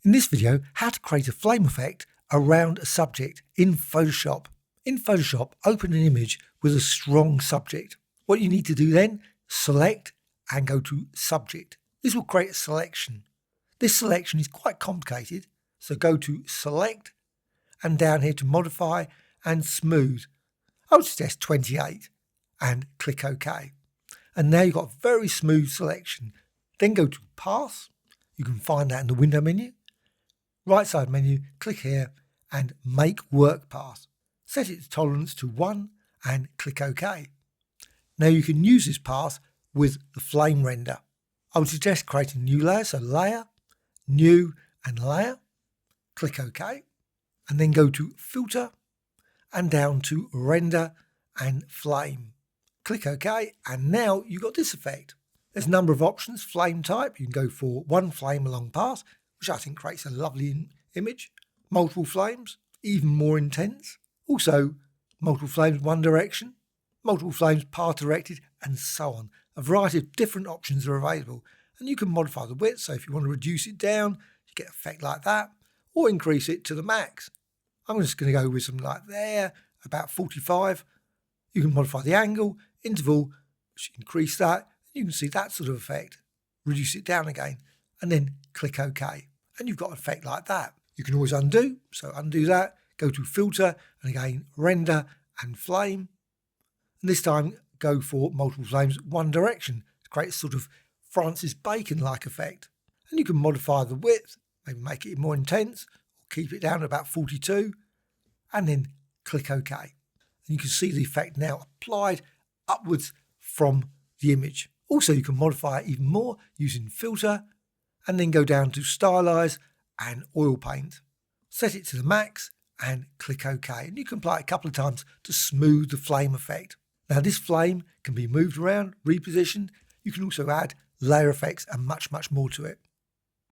In this video, how to create a flame effect around a subject in Photoshop. In Photoshop, open an image with a strong subject. What you need to do then, select and go to Subject. This will create a selection. This selection is quite complicated, so go to Select and down here to Modify and Smooth. I would suggest 28 and click OK. And now you've got a very smooth selection. Then go to Path. You can find that in the window menu. Right side menu, click here and Make Work Path. Set its tolerance to 1 and click OK. Now you can use this path with the flame render. I would suggest creating a new layer, so Layer, New and Layer. Click OK and then go to Filter and down to Render and Flame. Click OK and now you've got this effect. There's a number of options. Flame type, you can go for one flame along path, which I think creates a lovely image. Multiple flames, even more intense. Also, multiple flames one direction, multiple flames path directed, and so on. A variety of different options are available, and you can modify the width. So if you want to reduce it down, you get an effect like that, or increase it to the max. I'm just going to go with something like there, about 45. You can modify the angle, interval, which increase that. You can see that sort of effect. Reduce it down again, and then click OK. And you've got an effect like that. You can always undo, so undo that, go to Filter, and again, Render and Flame. And this time, go for multiple flames one direction to create a sort of Francis Bacon-like effect. And you can modify the width, maybe make it more intense, or keep it down to about 42, and then click OK. And you can see the effect now applied upwards from the image. Also, you can modify it even more using Filter, and then go down to Stylize and Oil Paint. Set it to the max and click OK. And you can apply it a couple of times to smooth the flame effect. Now this flame can be moved around, repositioned. You can also add layer effects and much more to it.